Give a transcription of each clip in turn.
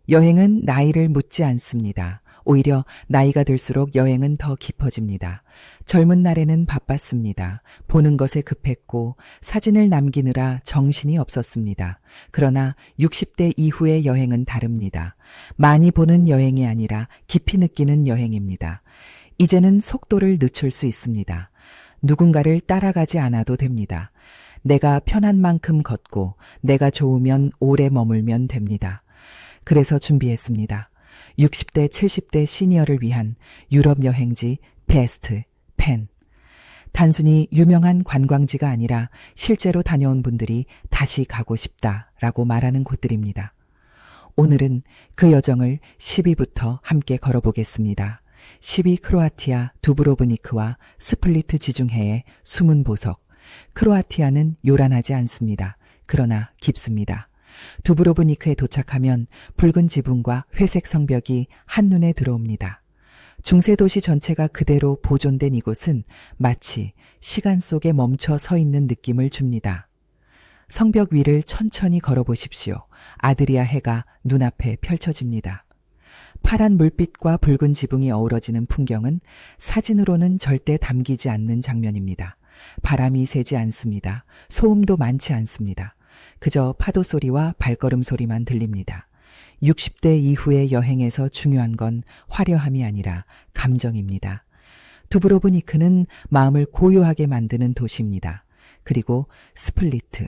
여행은 나이를 묻지 않습니다. 오히려 나이가 들수록 여행은 더 깊어집니다. 젊은 날에는 바빴습니다. 보는 것에 급했고 사진을 남기느라 정신이 없었습니다. 그러나 60대 이후의 여행은 다릅니다. 많이 보는 여행이 아니라 깊이 느끼는 여행입니다. 이제는 속도를 늦출 수 있습니다. 누군가를 따라가지 않아도 됩니다. 내가 편한 만큼 걷고 내가 좋으면 오래 머물면 됩니다. 그래서 준비했습니다. 60대, 70대 시니어를 위한 유럽 여행지 베스트 10. 단순히 유명한 관광지가 아니라 실제로 다녀온 분들이 다시 가고 싶다라고 말하는 곳들입니다. 오늘은 그 여정을 10위부터 함께 걸어보겠습니다. 10위 크로아티아 두브로브니크와 스플리트 지중해의 숨은 보석. 크로아티아는 요란하지 않습니다. 그러나 깊습니다. 두브로브니크에 도착하면 붉은 지붕과 회색 성벽이 한눈에 들어옵니다. 중세 도시 전체가 그대로 보존된 이곳은 마치 시간 속에 멈춰 서 있는 느낌을 줍니다. 성벽 위를 천천히 걸어보십시오. 아드리아 해가 눈앞에 펼쳐집니다. 파란 물빛과 붉은 지붕이 어우러지는 풍경은 사진으로는 절대 담기지 않는 장면입니다. 바람이 세지 않습니다. 소음도 많지 않습니다. 그저 파도 소리와 발걸음 소리만 들립니다. 60대 이후의 여행에서 중요한 건 화려함이 아니라 감정입니다. 두브로브니크는 마음을 고요하게 만드는 도시입니다. 그리고 스플리트.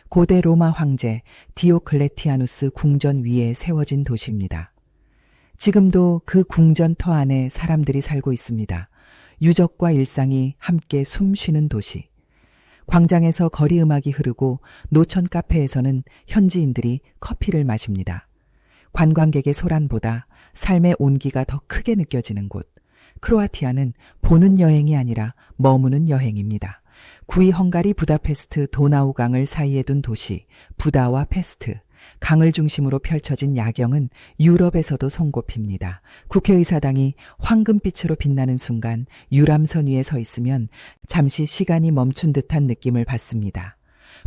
고대 로마 황제 디오클레티아누스 궁전 위에 세워진 도시입니다. 지금도 그 궁전 터 안에 사람들이 살고 있습니다. 유적과 일상이 함께 숨쉬는 도시. 광장에서 거리 음악이 흐르고 노천 카페에서는 현지인들이 커피를 마십니다. 관광객의 소란보다 삶의 온기가 더 크게 느껴지는 곳. 크로아티아는 보는 여행이 아니라 머무는 여행입니다. 9위 헝가리 부다페스트 도나우강을 사이에 둔 도시 부다와 페스트. 강을 중심으로 펼쳐진 야경은 유럽에서도 손꼽힙니다. 국회의사당이 황금빛으로 빛나는 순간 유람선 위에 서 있으면 잠시 시간이 멈춘 듯한 느낌을 받습니다.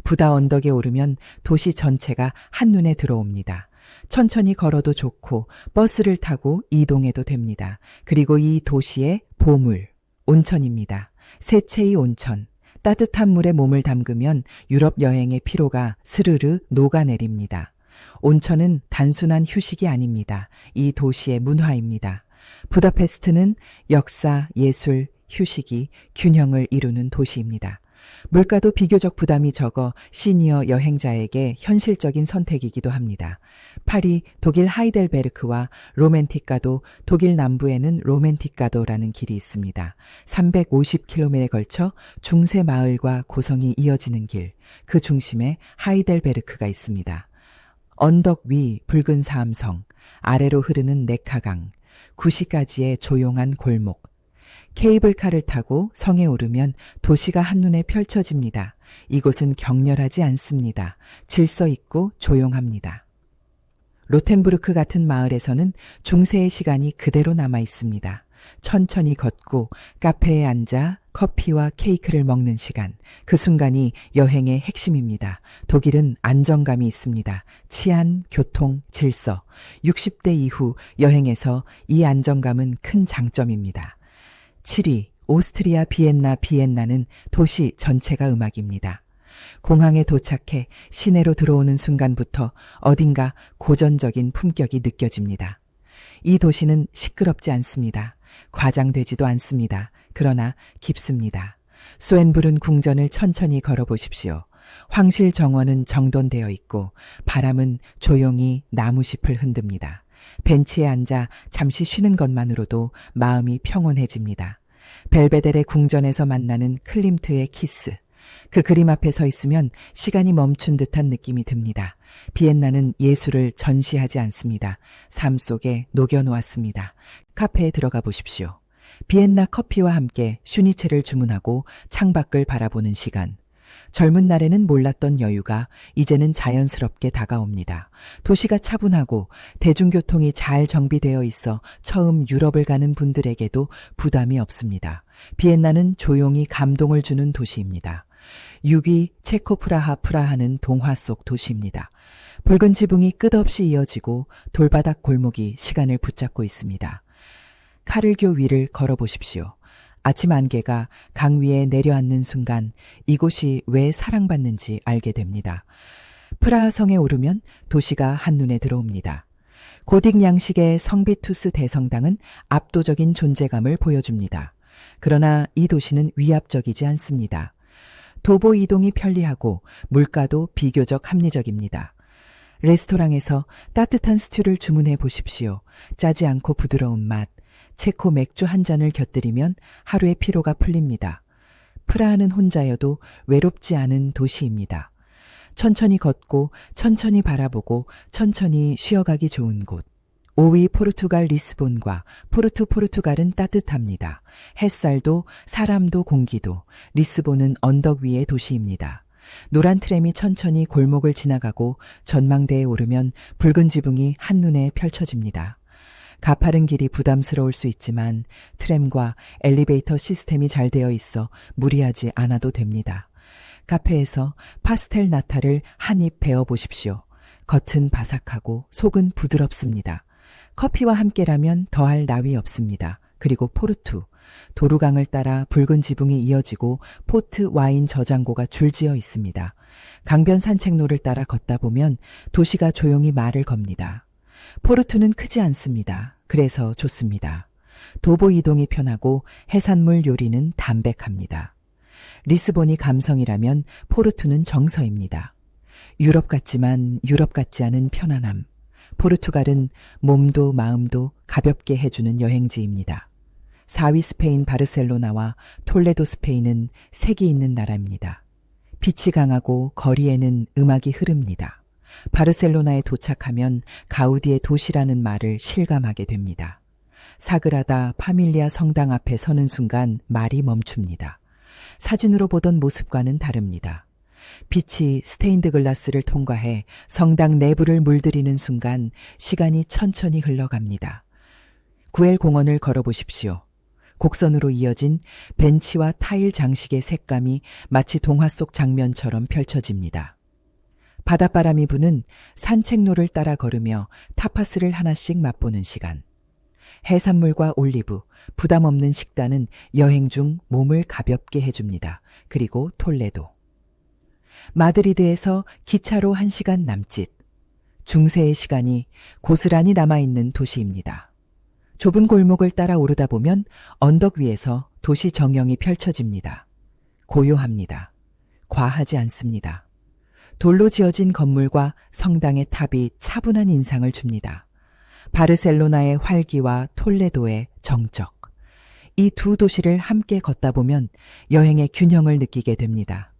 부다 언덕에 오르면 도시 전체가 한눈에 들어옵니다. 천천히 걸어도 좋고 버스를 타고 이동해도 됩니다. 그리고 이 도시의 보물, 온천입니다. 세체이 온천. 따뜻한 물에 몸을 담그면 유럽 여행의 피로가 스르르 녹아내립니다. 온천은 단순한 휴식이 아닙니다. 이 도시의 문화입니다. 부다페스트는 역사, 예술, 휴식이 균형을 이루는 도시입니다. 물가도 비교적 부담이 적어 시니어 여행자에게 현실적인 선택이기도 합니다. 파리 독일 하이델베르크와 로맨티카도 독일 남부에는 로맨티카도라는 길이 있습니다. 350km에 걸쳐 중세 마을과 고성이 이어지는 길, 그 중심에 하이델베르크가 있습니다. 언덕 위 붉은 사암성, 아래로 흐르는 네카강, 구시가지의 조용한 골목, 케이블카를 타고 성에 오르면 도시가 한눈에 펼쳐집니다. 이곳은 격렬하지 않습니다. 질서 있고 조용합니다. 로텐부르크 같은 마을에서는 중세의 시간이 그대로 남아 있습니다. 천천히 걷고 카페에 앉아 커피와 케이크를 먹는 시간. 그 순간이 여행의 핵심입니다. 독일은 안정감이 있습니다. 치안, 교통, 질서. 60대 이후 여행에서 이 안정감은 큰 장점입니다. 7위 오스트리아 비엔나는 도시 전체가 음악입니다. 공항에 도착해 시내로 들어오는 순간부터 어딘가 고전적인 품격이 느껴집니다. 이 도시는 시끄럽지 않습니다. 과장되지도 않습니다. 그러나 깊습니다. 소엔브룬 궁전을 천천히 걸어보십시오. 황실 정원은 정돈되어 있고 바람은 조용히 나무잎을 흔듭니다. 벤치에 앉아 잠시 쉬는 것만으로도 마음이 평온해집니다. 벨베데레 궁전에서 만나는 클림트의 키스. 그 그림 앞에 서 있으면 시간이 멈춘 듯한 느낌이 듭니다. 비엔나는 예술을 전시하지 않습니다. 삶 속에 녹여놓았습니다. 카페에 들어가 보십시오. 비엔나 커피와 함께 슈니체를 주문하고 창밖을 바라보는 시간. 젊은 날에는 몰랐던 여유가 이제는 자연스럽게 다가옵니다. 도시가 차분하고 대중교통이 잘 정비되어 있어 처음 유럽을 가는 분들에게도 부담이 없습니다. 비엔나는 조용히 감동을 주는 도시입니다. 6위 체코프라하 프라하는 동화 속 도시입니다. 붉은 지붕이 끝없이 이어지고 돌바닥 골목이 시간을 붙잡고 있습니다. 카를교 위를 걸어보십시오. 아침 안개가 강 위에 내려앉는 순간 이곳이 왜 사랑받는지 알게 됩니다. 프라하 성에 오르면 도시가 한눈에 들어옵니다. 고딕 양식의 성비투스 대성당은 압도적인 존재감을 보여줍니다. 그러나 이 도시는 위압적이지 않습니다. 도보 이동이 편리하고 물가도 비교적 합리적입니다. 레스토랑에서 따뜻한 스튜를 주문해 보십시오. 짜지 않고 부드러운 맛, 체코 맥주 한 잔을 곁들이면 하루의 피로가 풀립니다. 프라하는 혼자여도 외롭지 않은 도시입니다. 천천히 걷고 천천히 바라보고 천천히 쉬어가기 좋은 곳. 5위 포르투갈 리스본과 포르투갈은 따뜻합니다. 햇살도 사람도 공기도. 리스본은 언덕 위의 도시입니다. 노란 트램이 천천히 골목을 지나가고 전망대에 오르면 붉은 지붕이 한눈에 펼쳐집니다. 가파른 길이 부담스러울 수 있지만 트램과 엘리베이터 시스템이 잘 되어 있어 무리하지 않아도 됩니다. 카페에서 파스텔 나타를 한 입 베어 보십시오. 겉은 바삭하고 속은 부드럽습니다. 커피와 함께라면 더할 나위 없습니다. 그리고 포르투. 도루강을 따라 붉은 지붕이 이어지고 포트 와인 저장고가 줄지어 있습니다. 강변 산책로를 따라 걷다 보면 도시가 조용히 말을 겁니다. 포르투는 크지 않습니다. 그래서 좋습니다. 도보 이동이 편하고 해산물 요리는 담백합니다. 리스본이 감성이라면 포르투는 정서입니다. 유럽 같지만 유럽 같지 않은 편안함. 포르투갈은 몸도 마음도 가볍게 해주는 여행지입니다. 4위 스페인 바르셀로나와 톨레도 스페인은 색이 있는 나라입니다. 빛이 강하고 거리에는 음악이 흐릅니다. 바르셀로나에 도착하면 가우디의 도시라는 말을 실감하게 됩니다. 사그라다 파밀리아 성당 앞에 서는 순간 말이 멈춥니다. 사진으로 보던 모습과는 다릅니다. 빛이 스테인드 글라스를 통과해 성당 내부를 물들이는 순간 시간이 천천히 흘러갑니다. 구엘 공원을 걸어보십시오. 곡선으로 이어진 벤치와 타일 장식의 색감이 마치 동화 속 장면처럼 펼쳐집니다. 바닷바람이 부는 산책로를 따라 걸으며 타파스를 하나씩 맛보는 시간. 해산물과 올리브, 부담 없는 식단은 여행 중 몸을 가볍게 해줍니다. 그리고 톨레도. 마드리드에서 기차로 1시간 남짓. 중세의 시간이 고스란히 남아있는 도시입니다. 좁은 골목을 따라 오르다 보면 언덕 위에서 도시 정형이 펼쳐집니다. 고요합니다. 과하지 않습니다. 돌로 지어진 건물과 성당의 탑이 차분한 인상을 줍니다. 바르셀로나의 활기와 톨레도의 정적. 이 두 도시를 함께 걷다 보면 여행의 균형을 느끼게 됩니다.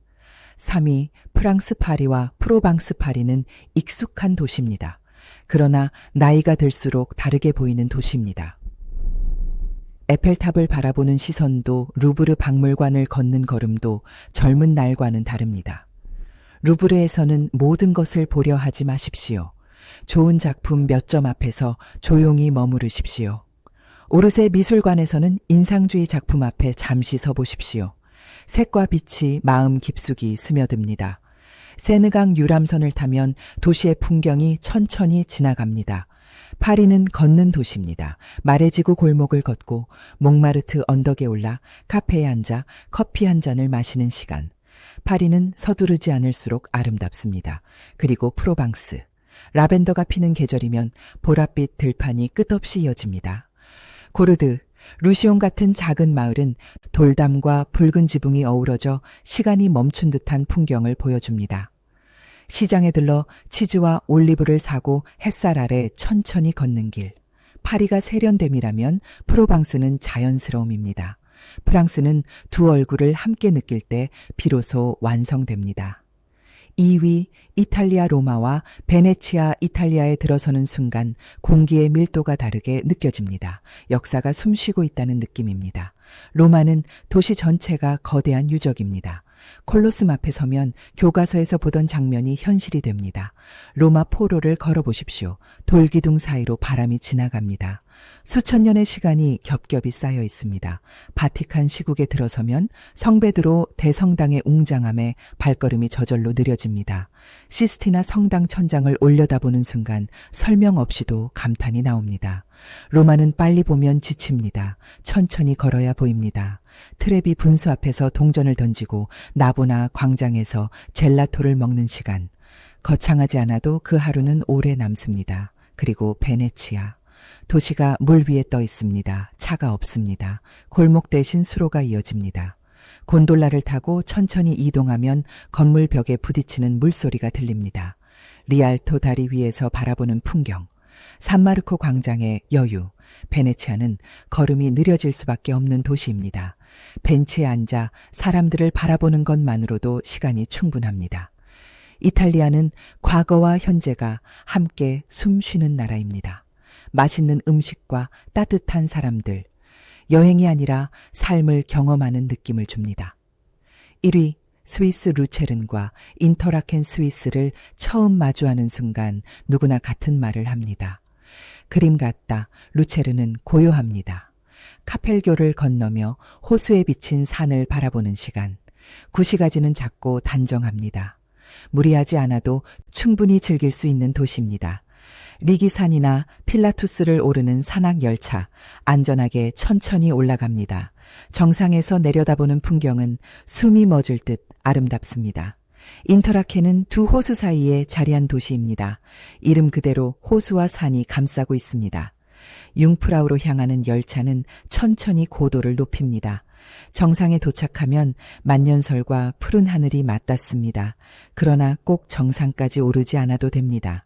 3위 프랑스 파리와 프로방스 파리는 익숙한 도시입니다. 그러나 나이가 들수록 다르게 보이는 도시입니다. 에펠탑을 바라보는 시선도 루브르 박물관을 걷는 걸음도 젊은 날과는 다릅니다. 루브르에서는 모든 것을 보려 하지 마십시오. 좋은 작품 몇 점 앞에서 조용히 머무르십시오. 오르세 미술관에서는 인상주의 작품 앞에 잠시 서보십시오. 색과 빛이 마음 깊숙이 스며듭니다. 세느강 유람선을 타면 도시의 풍경이 천천히 지나갑니다. 파리는 걷는 도시입니다. 마레지구 골목을 걷고 몽마르트 언덕에 올라 카페에 앉아 커피 한 잔을 마시는 시간. 파리는 서두르지 않을수록 아름답습니다. 그리고 프로방스. 라벤더가 피는 계절이면 보랏빛 들판이 끝없이 이어집니다. 고르드, 루시온 같은 작은 마을은 돌담과 붉은 지붕이 어우러져 시간이 멈춘 듯한 풍경을 보여줍니다. 시장에 들러 치즈와 올리브를 사고 햇살 아래 천천히 걷는 길. 파리가 세련됨이라면 프로방스는 자연스러움입니다. 프랑스는 두 얼굴을 함께 느낄 때 비로소 완성됩니다. 2위 이탈리아 로마와 베네치아 이탈리아에 들어서는 순간 공기의 밀도가 다르게 느껴집니다. 역사가 숨쉬고 있다는 느낌입니다. 로마는 도시 전체가 거대한 유적입니다. 콜로슴 앞에 서면 교과서에서 보던 장면이 현실이 됩니다. 로마 포로를 걸어보십시오. 돌기둥 사이로 바람이 지나갑니다. 수천 년의 시간이 겹겹이 쌓여 있습니다. 바티칸 시국에 들어서면 성베드로 대성당의 웅장함에 발걸음이 저절로 느려집니다. 시스티나 성당 천장을 올려다보는 순간 설명 없이도 감탄이 나옵니다. 로마는 빨리 보면 지칩니다. 천천히 걸어야 보입니다. 트레비 분수 앞에서 동전을 던지고 나보나 광장에서 젤라토를 먹는 시간. 거창하지 않아도 그 하루는 오래 남습니다. 그리고 베네치아. 도시가 물 위에 떠 있습니다. 차가 없습니다. 골목 대신 수로가 이어집니다. 곤돌라를 타고 천천히 이동하면 건물 벽에 부딪히는 물소리가 들립니다. 리알토 다리 위에서 바라보는 풍경. 산마르코 광장의 여유. 베네치아는 걸음이 느려질 수밖에 없는 도시입니다. 벤치에 앉아 사람들을 바라보는 것만으로도 시간이 충분합니다. 이탈리아는 과거와 현재가 함께 숨 쉬는 나라입니다. 맛있는 음식과 따뜻한 사람들, 여행이 아니라 삶을 경험하는 느낌을 줍니다. 1위 스위스 루체른과 인터라켄 스위스를 처음 마주하는 순간 누구나 같은 말을 합니다. 그림 같다. 루체른은 고요합니다. 카펠교를 건너며 호수에 비친 산을 바라보는 시간. 구시가지는 작고 단정합니다. 무리하지 않아도 충분히 즐길 수 있는 도시입니다. 리기산이나 필라투스를 오르는 산악열차, 안전하게 천천히 올라갑니다. 정상에서 내려다보는 풍경은 숨이 멎을 듯 아름답습니다. 인터라켄은 두 호수 사이에 자리한 도시입니다. 이름 그대로 호수와 산이 감싸고 있습니다. 융프라우로 향하는 열차는 천천히 고도를 높입니다. 정상에 도착하면 만년설과 푸른 하늘이 맞닿습니다. 그러나 꼭 정상까지 오르지 않아도 됩니다.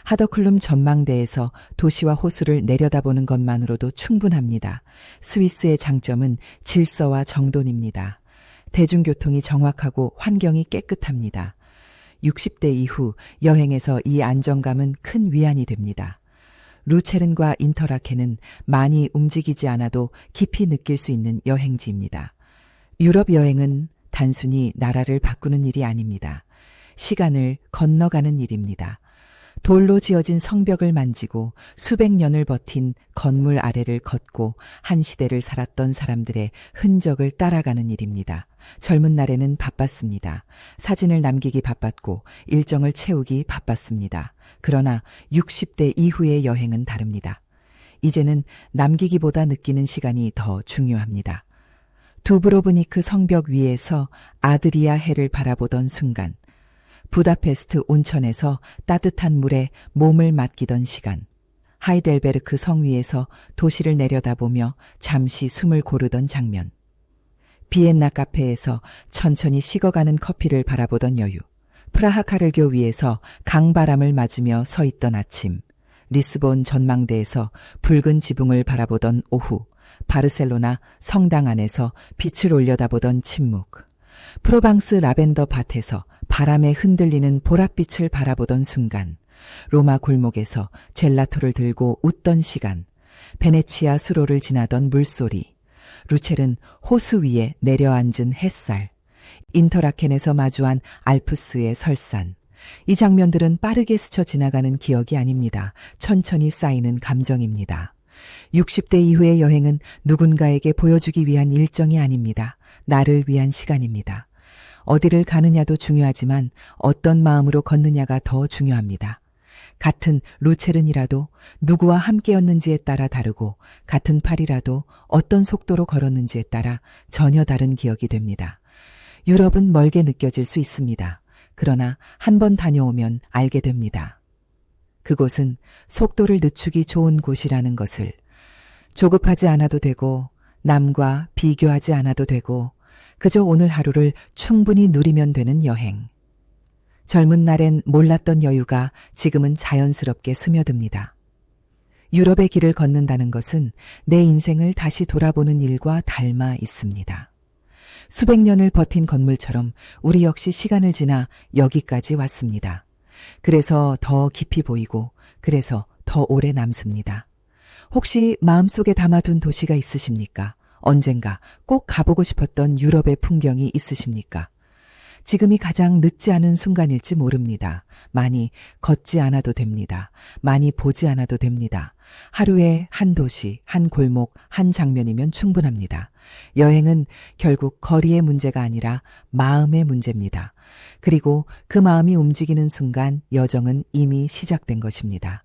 하더클룸 전망대에서 도시와 호수를 내려다보는 것만으로도 충분합니다. 스위스의 장점은 질서와 정돈입니다. 대중교통이 정확하고 환경이 깨끗합니다. 60대 이후 여행에서 이 안정감은 큰 위안이 됩니다. 루체른과 인터라켄은 많이 움직이지 않아도 깊이 느낄 수 있는 여행지입니다. 유럽 여행은 단순히 나라를 바꾸는 일이 아닙니다. 시간을 건너가는 일입니다. 돌로 지어진 성벽을 만지고 수백 년을 버틴 건물 아래를 걷고 한 시대를 살았던 사람들의 흔적을 따라가는 일입니다. 젊은 날에는 바빴습니다. 사진을 남기기 바빴고 일정을 채우기 바빴습니다. 그러나 60대 이후의 여행은 다릅니다. 이제는 남기기보다 느끼는 시간이 더 중요합니다. 두브로브니크 성벽 위에서 아드리아 해를 바라보던 순간, 부다페스트 온천에서 따뜻한 물에 몸을 맡기던 시간, 하이델베르크 성 위에서 도시를 내려다보며 잠시 숨을 고르던 장면, 비엔나 카페에서 천천히 식어가는 커피를 바라보던 여유, 프라하 카를교 위에서 강바람을 맞으며 서 있던 아침, 리스본 전망대에서 붉은 지붕을 바라보던 오후, 바르셀로나 성당 안에서 빛을 올려다보던 침묵, 프로방스 라벤더 밭에서 바람에 흔들리는 보랏빛을 바라보던 순간, 로마 골목에서 젤라토를 들고 웃던 시간, 베네치아 수로를 지나던 물소리, 루첼은 호수 위에 내려앉은 햇살, 인터라켄에서 마주한 알프스의 설산. 이 장면들은 빠르게 스쳐 지나가는 기억이 아닙니다. 천천히 쌓이는 감정입니다. 60대 이후의 여행은 누군가에게 보여주기 위한 일정이 아닙니다. 나를 위한 시간입니다. 어디를 가느냐도 중요하지만 어떤 마음으로 걷느냐가 더 중요합니다. 같은 루체른이라도 누구와 함께였는지에 따라 다르고 같은 팔이라도 어떤 속도로 걸었는지에 따라 전혀 다른 기억이 됩니다. 유럽은 멀게 느껴질 수 있습니다. 그러나 한 번 다녀오면 알게 됩니다. 그곳은 속도를 늦추기 좋은 곳이라는 것을, 조급하지 않아도 되고 남과 비교하지 않아도 되고 그저 오늘 하루를 충분히 누리면 되는 여행. 젊은 날엔 몰랐던 여유가 지금은 자연스럽게 스며듭니다. 유럽의 길을 걷는다는 것은 내 인생을 다시 돌아보는 일과 닮아 있습니다. 수백 년을 버틴 건물처럼 우리 역시 시간을 지나 여기까지 왔습니다. 그래서 더 깊이 보이고 그래서 더 오래 남습니다. 혹시 마음속에 담아둔 도시가 있으십니까? 언젠가 꼭 가보고 싶었던 유럽의 풍경이 있으십니까? 지금이 가장 늦지 않은 순간일지 모릅니다. 많이 걷지 않아도 됩니다. 많이 보지 않아도 됩니다. 하루에 한 도시, 한 골목, 한 장면이면 충분합니다. 여행은 결국 거리의 문제가 아니라 마음의 문제입니다. 그리고 그 마음이 움직이는 순간 여정은 이미 시작된 것입니다.